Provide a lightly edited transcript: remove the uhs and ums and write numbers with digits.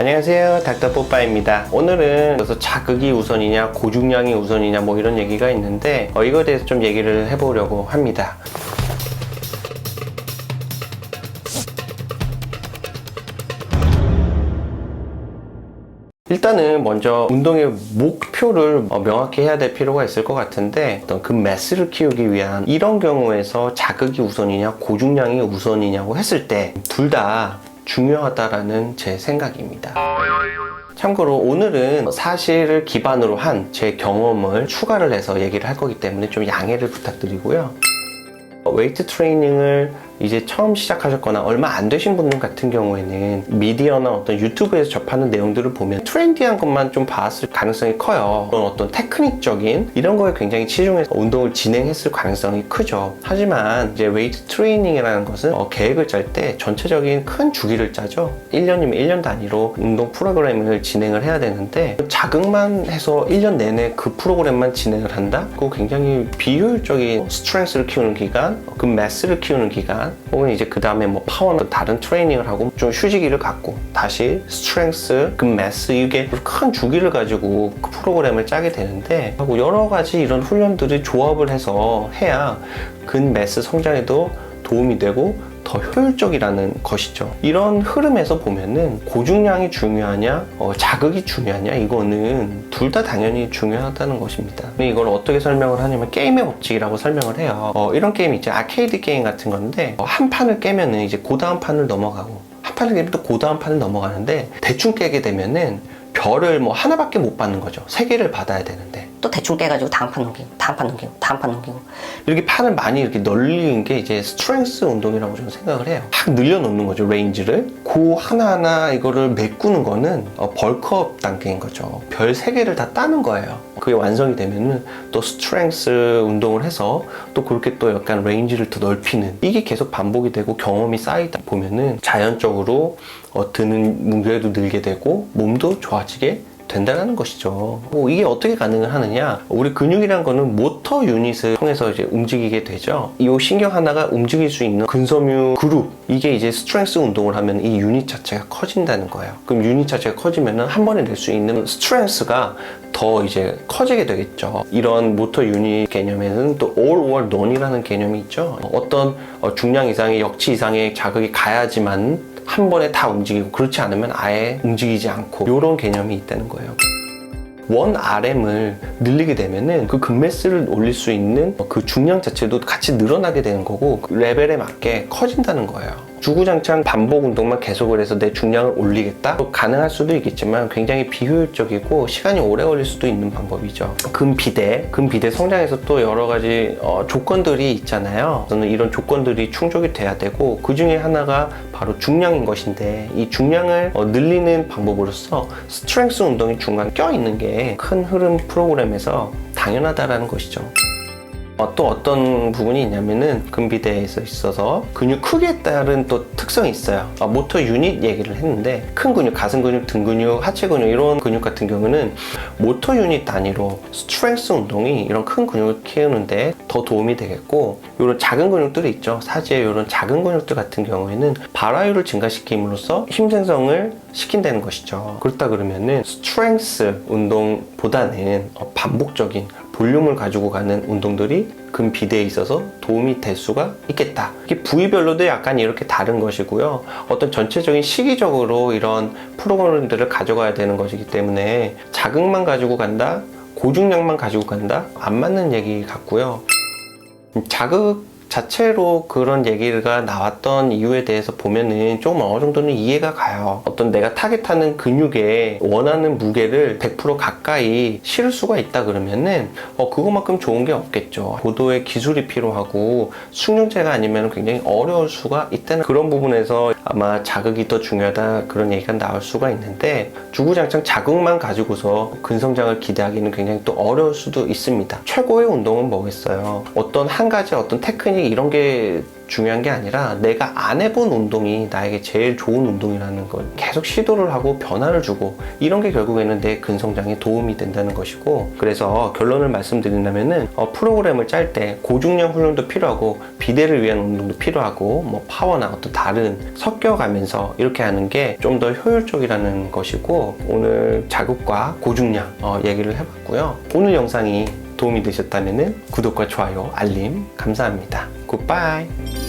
안녕하세요, 닥터뽀빠입니다. 오늘은 그래서 자극이 우선이냐 고중량이 우선이냐 뭐 이런 얘기가 있는데 이거에 대해서 좀 얘기를 해보려고 합니다. 일단은 먼저 운동의 목표를 명확히 해야 될 필요가 있을 것 같은데, 어떤 그 매스를 키우기 위한 이런 경우에서 자극이 우선이냐 고중량이 우선이냐고 했을 때 둘 다 중요하다라는 제 생각입니다. 참고로 오늘은 사실을 기반으로 한 제 경험을 추가를 해서 얘기를 할 거기 때문에 좀 양해를 부탁드리고요. 웨이트 트레이닝을 이제 처음 시작하셨거나 얼마 안 되신 분들 같은 경우에는 미디어나 어떤 유튜브에서 접하는 내용들을 보면 트렌디한 것만 좀 봤을 가능성이 커요. 그런 어떤 테크닉적인 이런 거에 굉장히 치중해서 운동을 진행했을 가능성이 크죠. 하지만 이제 웨이트 트레이닝이라는 것은 계획을 짤 때 전체적인 큰 주기를 짜죠. 1년이면 1년 단위로 운동 프로그램을 진행을 해야 되는데, 자극만 해서 1년 내내 그 프로그램만 진행을 한다? 그거 굉장히 비효율적인 스트렝스를 키우는 기간, 그 매스를 키우는 기간, 혹은 이제 그 다음에 뭐 파워나 다른 트레이닝을 하고 좀 휴지기를 갖고 다시 스트렝스, 그 매스, 이게 큰 주기를 가지고 그 프로그램을 짜게 되는데, 하고 여러 가지 이런 훈련들을 조합을 해서 해야 근 매스 성장에도 도움이 되고 더 효율적이라는 것이죠. 이런 흐름에서 보면은 고중량이 중요하냐 자극이 중요하냐, 이거는 둘 다 당연히 중요하다는 것입니다. 이걸 어떻게 설명을 하냐면 게임의 법칙이라고 설명을 해요. 이런 게임 있죠. 아케이드 게임 같은 건데 한 판을 깨면은 이제 그 다음 판을 넘어가고, 한 판을 깨면 또 그 다음 판을 넘어가는데, 대충 깨게 되면은 별을 뭐 하나밖에 못 받는 거죠. 3개를 받아야 되는데 또 대충 깨가지고 다음 판 넘기고 다음 판 넘기고 다음 판 넘기고, 이렇게 판을 많이 이렇게 널리는 게 이제 스트렝스 운동이라고 저는 생각을 해요. 확 늘려놓는 거죠, 레인지를. 그 하나하나 이거를 메꾸는 거는 벌크업 단계인 거죠. 별 3개를 다 따는 거예요. 그게 완성이 되면은 또 스트렝스 운동을 해서 또 그렇게 또 약간 레인지를 더 넓히는, 이게 계속 반복이 되고 경험이 쌓이다 보면은 자연적으로 드는 무게도 늘게 되고 몸도 좋아지게 된다는 것이죠. 이게 어떻게 가능을 하느냐? 우리 근육이란 거는 모터 유닛을 통해서 이제 움직이게 되죠. 이 신경 하나가 움직일 수 있는 근섬유 그룹, 이게 이제 스트렝스 운동을 하면 이 유닛 자체가 커진다는 거예요. 그럼 유닛 자체가 커지면은 한 번에 낼 수 있는 스트렝스가 더 이제 커지게 되겠죠. 이런 모터 유닛 개념에는 또 all or none이라는 개념이 있죠. 어떤 중량 이상의 역치 이상의 자극이 가야지만 한 번에 다 움직이고, 그렇지 않으면 아예 움직이지 않고, 이런 개념이 있다는 거예요. 1RM을 늘리게 되면은 그 근매스를 올릴 수 있는 그 중량 자체도 같이 늘어나게 되는 거고, 그 레벨에 맞게 커진다는 거예요. 주구장창 반복 운동만 계속을 해서 내 중량을 올리겠다? 가능할 수도 있겠지만 굉장히 비효율적이고 시간이 오래 걸릴 수도 있는 방법이죠. 근비대 성장에서 또 여러 가지 조건들이 있잖아요. 저는 이런 조건들이 충족이 돼야 되고, 그 중에 하나가 바로 중량인 것인데, 이 중량을 늘리는 방법으로서 스트렝스 운동이 중간에 껴있는 게 큰 흐름 프로그램에서 당연하다라는 것이죠. 또 어떤 부분이 있냐면은 근비대에서 있어서 근육 크기에 따른 또 특성이 있어요. 모터 유닛 얘기를 했는데, 큰 근육, 가슴 근육, 등 근육, 하체 근육, 이런 근육 같은 경우는 모터 유닛 단위로 스트렝스 운동이 이런 큰 근육을 키우는데 더 도움이 되겠고, 이런 작은 근육들이 있죠. 사지의 이런 작은 근육들 같은 경우에는 발화율을 증가시킴으로써 힘 생성을 시킨다는 것이죠. 그렇다 그러면은 스트렝스 운동보다는 반복적인 볼륨을 가지고 가는 운동들이 근비대에 있어서 도움이 될 수가 있겠다. 이게 부위별로도 약간 이렇게 다른 것이고요. 어떤 전체적인 시기적으로 이런 프로그램들을 가져가야 되는 것이기 때문에 자극만 가지고 간다, 고중량만 가지고 간다, 안 맞는 얘기 같고요. 자극 자체로 그런 얘기가 나왔던 이유에 대해서 보면은 조금 어느 정도는 이해가 가요. 어떤 내가 타겟하는 근육에 원하는 무게를 100% 가까이 실을 수가 있다 그러면은 그거만큼 좋은 게 없겠죠. 고도의 기술이 필요하고 숙련제가 아니면 굉장히 어려울 수가 있다는 그런 부분에서 아마 자극이 더 중요하다, 그런 얘기가 나올 수가 있는데, 주구장창 자극만 가지고서 근성장을 기대하기는 굉장히 또 어려울 수도 있습니다. 최고의 운동은 뭐겠어요? 어떤 한 가지 어떤 테크닉 단순히 이런 게 중요한 게 아니라 내가 안 해본 운동이 나에게 제일 좋은 운동이라는 걸 계속 시도를 하고 변화를 주고 이런 게 결국에는 내 근성장에 도움이 된다는 것이고, 그래서 결론을 말씀드린다면은 프로그램을 짤 때 고중량 훈련도 필요하고 비대를 위한 운동도 필요하고 뭐 파워나 어떤 다른 섞여가면서 이렇게 하는 게 좀 더 효율적이라는 것이고, 오늘 자극과 고중량 얘기를 해봤고요. 오늘 영상이 도움이 되셨다면 구독과 좋아요, 알림 감사합니다. 굿바이.